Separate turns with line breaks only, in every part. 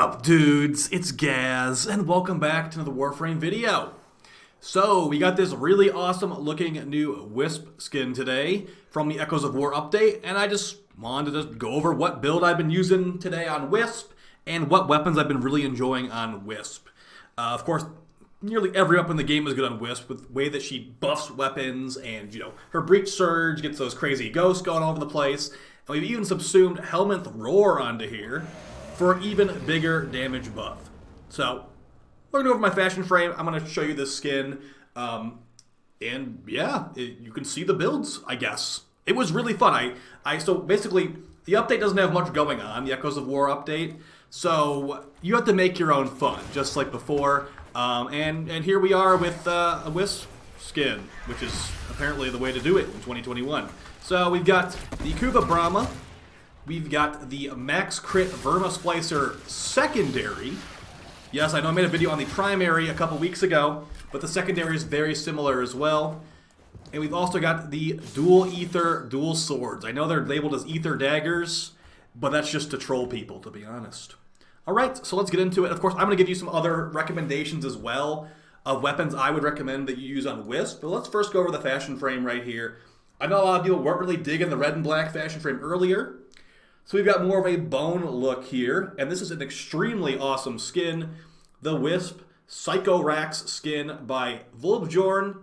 up, dudes? It's Gaz, and welcome back to another Warframe video. So, we got this really awesome looking new Wisp skin today from the Echoes of War update, and I just wanted to go over what build I've been using today on Wisp, and what weapons I've been really enjoying on Wisp. Of course, nearly every weapon in the game is good on Wisp, with the way that she buffs weapons, and, her Breach Surge gets those crazy ghosts going all over the place, and we've even subsumed Helminth Roar onto here for an even bigger damage buff. So, we're going to go over my fashion frame. I'm going to show you this skin. And yeah, you can see the builds, I guess. It was really fun. So basically, the update doesn't have much going on, the Echoes of War update. So you have to make your own fun, just like before. And here we are with a Wisp skin, which is apparently the way to do it in 2021. So we've got the Kuva Brahma. We've got the Max Crit Verma Splicer secondary. Yes, I know I made a video on the primary a couple weeks ago, but the secondary is very similar as well. And we've also got the Dual Ether Dual Swords. I know they're labeled as Ether Daggers, but that's just to troll people, to be honest. Alright, so let's get into it. Of course, I'm going to give you some other recommendations as well of weapons I would recommend that you use on Wisp. But let's first go over the fashion frame right here. I know a lot of people weren't really digging the red and black fashion frame earlier. So we've got more of a bone look here, and this is an extremely awesome skin, the Wisp Psycho Rax skin by Volbjorn,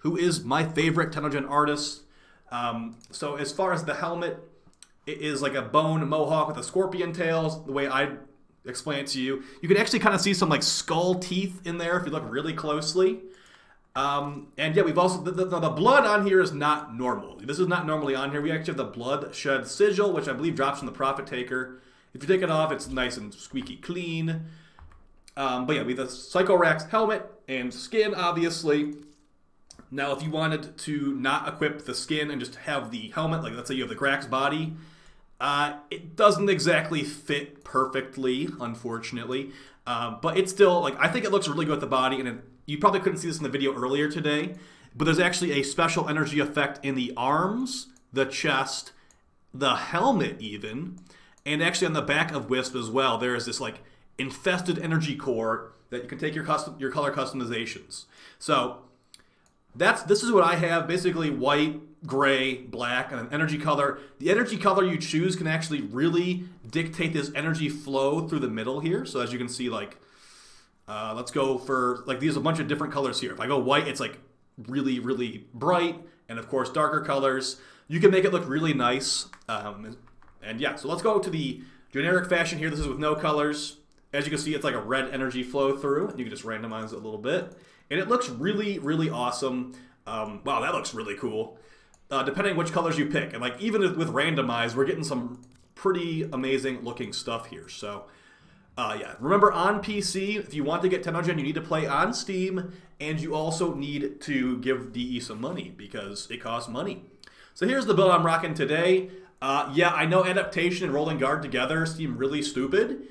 who is my favorite Tenogen artist. So as far as the helmet, it is like a bone mohawk with a scorpion tails, the way I explain it to you. You can actually kind of see some like skull teeth in there if you look really closely. And yeah, we've also, the blood on here is not normal. This is not normally on here. We actually have the Bloodshed Sigil, which I believe drops from the Prophet Taker. If you take it off, it's nice and squeaky clean. But yeah, we have the Psycho Rax helmet and skin, obviously. Now, if you wanted to not equip the skin and just have the helmet, like let's say you have the Grax body, it doesn't exactly fit perfectly, unfortunately. But it's still, like, I think it looks really good with the body, and you probably couldn't see this in the video earlier today, but there's actually a special energy effect in the arms, the chest, the helmet even, and actually on the back of Wisp as well. There is this, like, infested energy core that you can take your color customizations. So, this is what I have, basically white, gray, black, and an energy color. The energy color you choose can actually really dictate this energy flow through the middle here. So as you can see, like, let's go for, like, these are a bunch of different colors here. If I go white, it's like really, really bright, and of course darker colors. You can make it look really nice. And yeah, so let's go to the generic fashion here. This is with no colors. As you can see, it's like a red energy flow through. You can just randomize it a little bit. And it looks really, really awesome. Wow, that looks really cool. Depending which colors you pick. And like even with randomize, we're getting some pretty amazing looking stuff here. So yeah, remember on PC, if you want to get Tenogen, you need to play on Steam, and you also need to give DE some money because it costs money. So here's the build I'm rocking today. Yeah, I know adaptation and rolling guard together seem really stupid,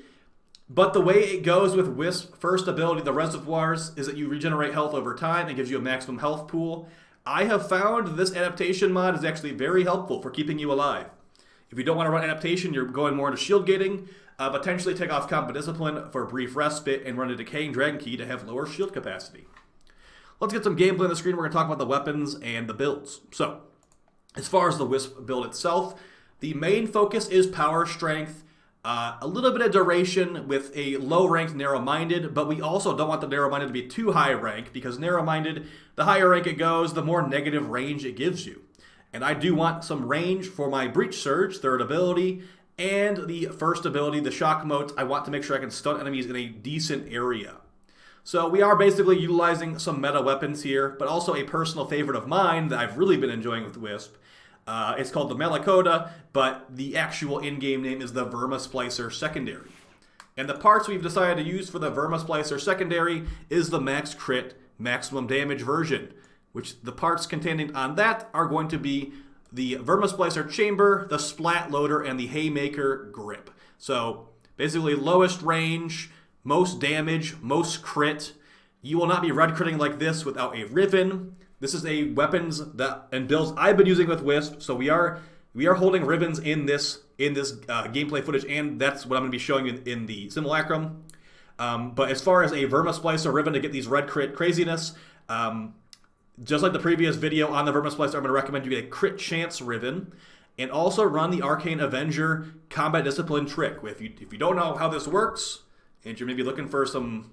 but the way it goes with Wisp's first ability, the Reservoirs, is that you regenerate health over time and gives you a maximum health pool. I have found this adaptation mod is actually very helpful for keeping you alive. If you don't want to run adaptation, you're going more into shield gating, potentially take off Combat Discipline for a brief respite and run a Decaying Dragon Key to have lower shield capacity. Let's get some gameplay on the screen. We're going to talk about the weapons and the builds. So, as far as the Wisp build itself, the main focus is power strength, a little bit of duration with a low-ranked narrow-minded, but we also don't want the narrow-minded to be too high rank, because narrow-minded, the higher rank it goes, the more negative range it gives you. And I do want some range for my Breach Surge, third ability, and the first ability, the Shock Mote. I want to make sure I can stun enemies in a decent area. So we are basically utilizing some meta weapons here, but also a personal favorite of mine that I've really been enjoying with Wisp. It's called the Malacoda, but the actual in-game name is the Verma Splicer Secondary. And the parts we've decided to use for the Verma Splicer Secondary is the Max Crit Maximum Damage version, which the parts containing on that are going to be the Verma Splicer Chamber, the Splat Loader, and the Haymaker Grip. So basically lowest range, most damage, most crit. You will not be red critting like this without a Riven. This is a weapons and builds I've been using with Wisp, so we are we are holding ribbons in this gameplay footage, and that's what I'm going to be showing you in the Simulacrum. But as far as a Vermisplicer ribbon to get these red crit craziness, just like the previous video on the Vermisplicer, I'm going to recommend you get a crit chance ribbon, and also run the Arcane Avenger combat discipline trick. If you don't know how this works, and you're maybe looking for some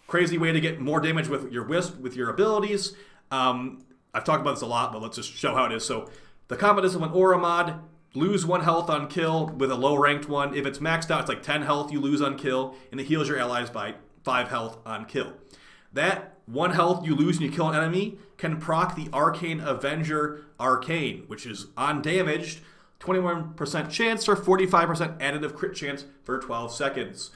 crazy way to get more damage with your Wisp, with your abilities, I've talked about this a lot, but let's just show how it is. So the combat discipline aura mod, lose 1 health on kill with a low ranked one. If it's maxed out, it's like 10 health you lose on kill, and it heals your allies by 5 health on kill. That 1 health you lose when you kill an enemy can proc the Arcane Avenger Arcane, which is undamaged, 21% chance for 45% additive crit chance for 12 seconds.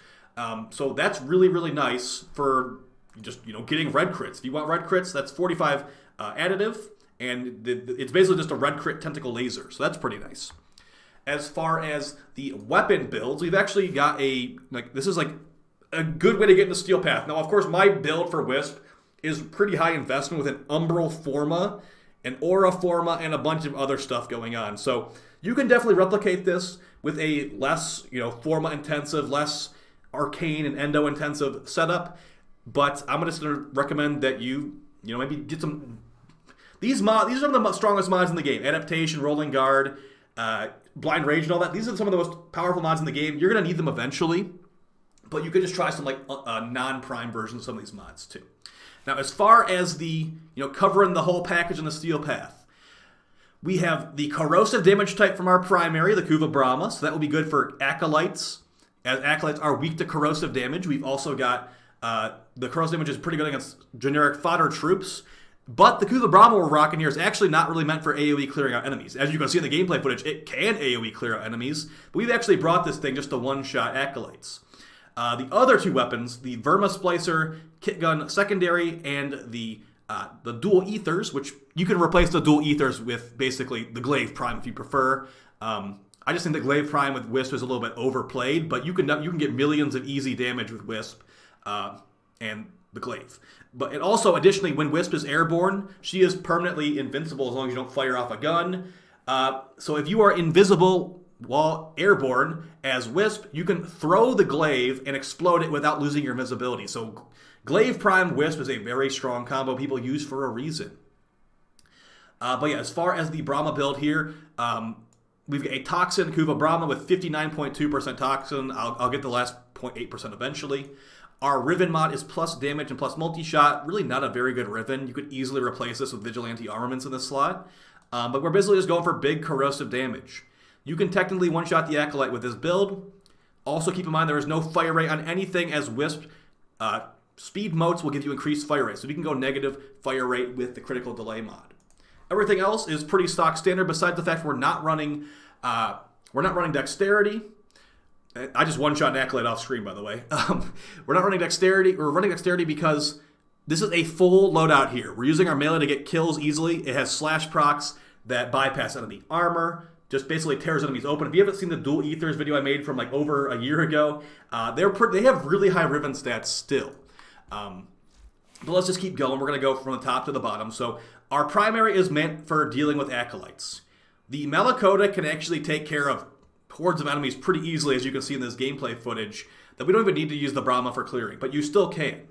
So that's really, really nice for just, getting red crits. If you want red crits, that's 45 additive, and it's basically just a red crit tentacle laser, so that's pretty nice. As far as the weapon builds, we've actually got this is like a good way to get into Steel Path. Now, of course, my build for Wisp is pretty high investment with an Umbral Forma, an Aura Forma, and a bunch of other stuff going on. So you can definitely replicate this with a less, Forma intensive, less arcane and endo intensive setup. But I'm just going to recommend that you, maybe get some. These are some of the strongest mods in the game: Adaptation, Rolling Guard, Blind Rage, and all that. These are some of the most powerful mods in the game. You're going to need them eventually, but you could just try some non-prime versions of some of these mods too. Now, as far as the covering the whole package in the Steel Path, we have the corrosive damage type from our primary, the Kuva Brahma, so that will be good for acolytes, as acolytes are weak to corrosive damage. We've also got the corrosive damage is pretty good against generic fodder troops. But the Kuva Brahma we're rocking here is actually not really meant for AoE clearing out enemies. As you can see in the gameplay footage, it can AoE clear out enemies, but we've actually brought this thing just to one-shot acolytes. The other 2 weapons, the Vermisplicer Kitgun secondary and the dual ethers, which you can replace the dual ethers with basically the Glaive Prime if you prefer. I just think the Glaive Prime with Wisp is a little bit overplayed, but you can get millions of easy damage with Wisp and the Glaive. But it also, additionally, when Wisp is airborne, she is permanently invincible as long as you don't fire off a gun. So if you are invisible while airborne as Wisp, you can throw the Glaive and explode it without losing your invisibility. So Glaive Prime Wisp is a very strong combo people use for a reason. But yeah, as far as the Brahma build here, we've got a Toxin Kuva Brahma with 59.2% Toxin. I'll get the last 0.8% eventually. Our Riven mod is plus damage and plus multi-shot. Really not a very good Riven. You could easily replace this with Vigilante Armaments in this slot. But we're basically just going for big corrosive damage. You can technically one-shot the Acolyte with this build. Also keep in mind there is no fire rate on anything as Wisp. Speed motes will give you increased fire rate. So you can go negative fire rate with the Critical Delay mod. Everything else is pretty stock standard besides the fact we're not running Dexterity. I just one-shot an Acolyte off screen, by the way. We're not running Dexterity. We're running Dexterity because this is a full loadout here. We're using our melee to get kills easily. It has slash procs that bypass enemy armor, just basically tears enemies open. If you haven't seen the Dual Ethers video I made from like over a year ago, they have really high Riven stats still. But let's just keep going. We're going to go from the top to the bottom. So our primary is meant for dealing with Acolytes. The Malakota can actually take care of hordes of enemies pretty easily, as you can see in this gameplay footage, that we don't even need to use the Brahma for clearing, but you still can.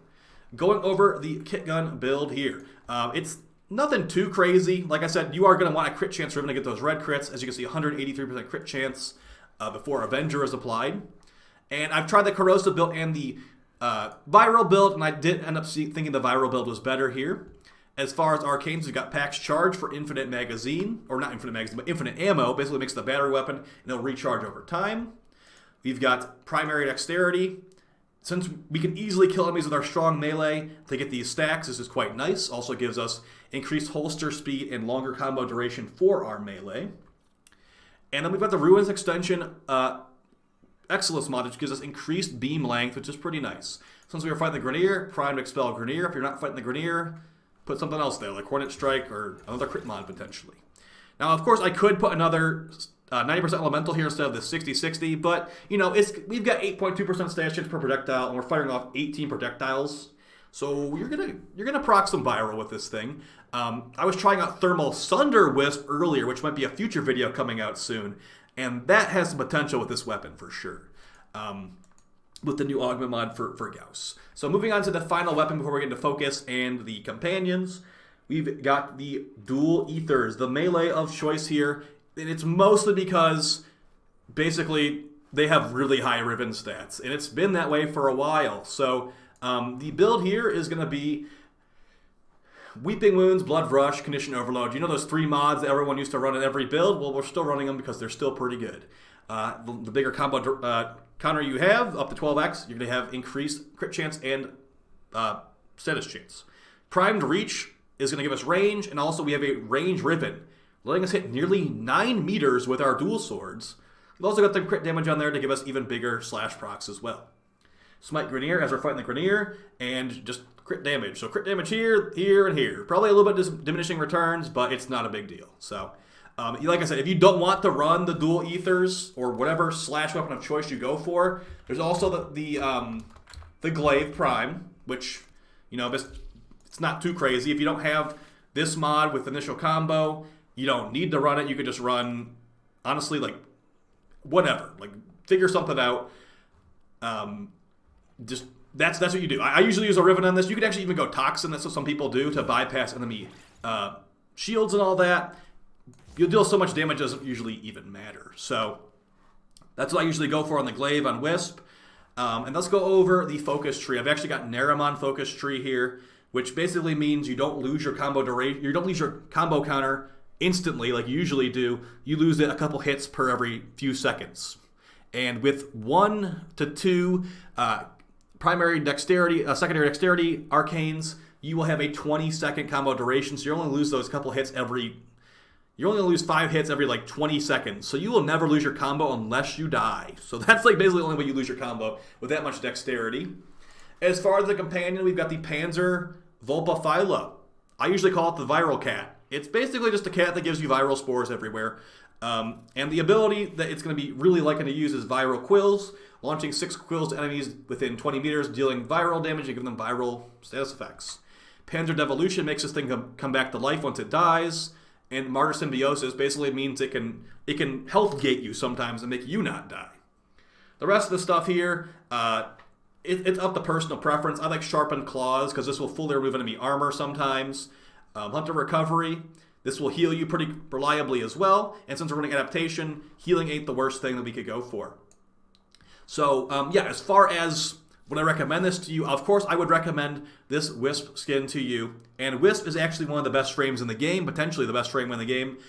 Going over the Kitgun build here, it's nothing too crazy. Like I said, you are going to want a crit chance Riven to get those red crits. As you can see, 183% crit chance before Avenger is applied. And I've tried the Corrosive build and the Viral build, and I did end up thinking the Viral build was better here. As far as Arcanes, we've got Pax Charge for infinite magazine, or not infinite magazine, but infinite ammo. Basically makes the battery weapon, and it'll recharge over time. We've got Primary Dexterity. Since we can easily kill enemies with our strong melee, to get these stacks, this is quite nice. Also gives us increased holster speed and longer combo duration for our melee. And then we've got the Ruins Extension Excellence mod, which gives us increased beam length, which is pretty nice. Since we are fighting the Grenier, Prime to Expel Grenier. If you're not fighting the Grenier, put something else there, like Hornet Strike or another crit mod potentially. Now, of course, I could put another 90% elemental here instead of the 60-60, but, we've got 8.2% stash chance per projectile, and we're firing off 18 projectiles. So you're gonna proc some viral with this thing. I was trying out Thermal Sunder Wisp earlier, which might be a future video coming out soon, and that has some potential with this weapon for sure. With the new augment mod for Gauss. So moving on to the final weapon before we get into focus and the companions, we've got the dual ethers, the melee of choice here, and it's mostly because basically they have really high Riven stats, and it's been that way for a while. So the build here is going to be Weeping Wounds, Blood Rush, Condition Overload. You know those 3 mods that everyone used to run in every build? Well, we're still running them because they're still pretty good. The bigger combo counter you have, up to 12x, you're going to have increased crit chance and status chance. Primed Reach is going to give us range, and also we have a range Riven, letting us hit nearly 9 meters with our dual swords. We've also got the crit damage on there to give us even bigger slash procs as well. Smite Grenier as we're fighting the Grenier, and just crit damage. So crit damage here, here, and here. Probably a little bit diminishing returns, but it's not a big deal. So, like I said, if you don't want to run the dual ethers or whatever slash weapon of choice you go for, there's also the Glaive Prime, which, you know, it's not too crazy. If you don't have this mod with initial combo, you don't need to run it. You could just run, honestly, like, whatever. Like, figure something out. Just that's what you do. I usually use a Riven on this. You could actually even go Toxin. That's what some people do to bypass enemy shields and all that. You'll deal so much damage, it doesn't usually even matter. So that's what I usually go for on the Glaive on Wisp. And let's go over the focus tree. I've actually got Naramon focus tree here, which basically means you don't lose your combo duration. You don't lose your combo counter instantly like you usually do. You lose it a couple hits per every few seconds. And with 1 to 2 primary dexterity, secondary dexterity arcanes, you will have a 20-second combo duration. So you only lose those couple hits you only lose 5 hits every like 20 seconds. So you will never lose your combo unless you die. So that's like basically the only way you lose your combo with that much dexterity. As far as the companion, we've got the Panzer Vulpaphyla. I usually call it the viral cat. It's basically just a cat that gives you viral spores everywhere. And the ability that it's going to be really liking to use is Viral Quills, launching 6 quills to enemies within 20 meters, dealing viral damage and giving them viral status effects. Panzer Devolution makes this thing come back to life once it dies. And Martyr Symbiosis basically means it can health gate you sometimes and make you not die. The rest of the stuff here, it's up to personal preference. I like Sharpened Claws because this will fully remove enemy armor sometimes. Hunter Recovery, this will heal you pretty reliably as well. And since we're running adaptation, healing ain't the worst thing that we could go for. So yeah, as far as would I recommend this to you, of course I would recommend this Wisp skin to you. And Wisp is actually one of the best frames in the game, potentially the best frame in the game.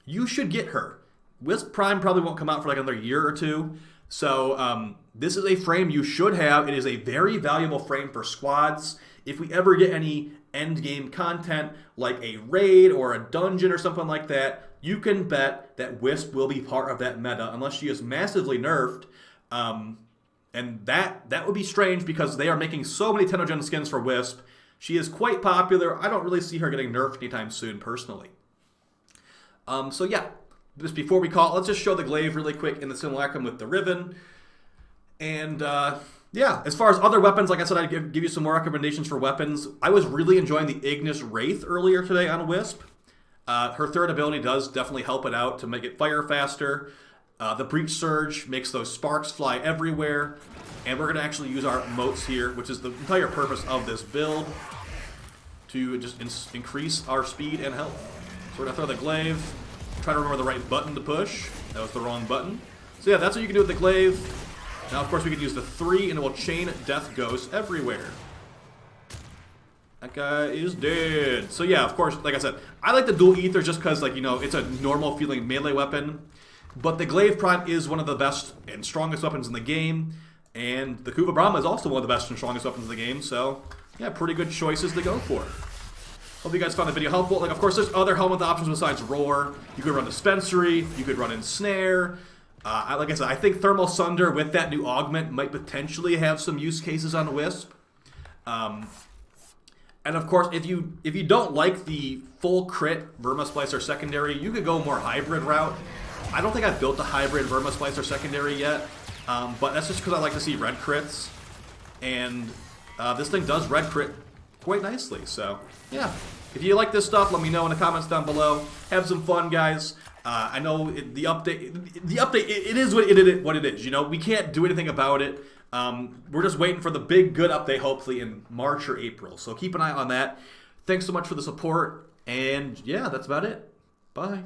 You should get her. Wisp Prime probably won't come out for like another year or 2. So this is a frame you should have. It is a very valuable frame for squads. If we ever get any end game content like a raid or a dungeon or something like that, you can bet that Wisp will be part of that meta unless she is massively nerfed. And that would be strange because they are making so many Tenogen skins for Wisp. She is quite popular. I don't really see her getting nerfed anytime soon, personally. So yeah, just before we call it, let's just show the Glaive really quick in the Simulacrum with the Riven. And yeah, as far as other weapons, like I said, I'd give you some more recommendations for weapons. I was really enjoying the Ignis Wraith earlier today on Wisp. Her third ability does definitely help it out to make it fire faster. The Breach Surge makes those sparks fly everywhere. And we're going to actually use our motes here, which is the entire purpose of this build, to just increase our speed and health. So we're going to throw the Glaive, try to remember the right button to push. That was the wrong button. So yeah, that's what you can do with the Glaive. Now, of course, we can use the 3, and it will chain Death Ghosts everywhere. That guy is dead. So yeah, of course, like I said, I like the dual ethers just because, like, you know, it's a normal feeling melee weapon. But the Glaive Prime is one of the best and strongest weapons in the game. And the Kuva Brahma is also one of the best and strongest weapons in the game. So yeah, pretty good choices to go for. Hope you guys found the video helpful. Like, of course, there's other helmet options besides Roar. You could run Dispensary. You could run Ensnare. Like I said, I think Thermal Sunder with that new augment might potentially have some use cases on Wisp. And of course, if you don't like the full crit Vermisplicer secondary, you could go a more hybrid route. I don't think I've built a hybrid Vermisplicer secondary yet, but that's just because I like to see red crits. And this thing does red crit quite nicely. So, yeah. If you like this stuff, let me know in the comments down below. Have some fun, guys. I know the update, it is what it is. You know, we can't do anything about it. We're just waiting for the big, good update, hopefully in March or April. So keep an eye on that. Thanks so much for the support. And yeah, that's about it. Bye.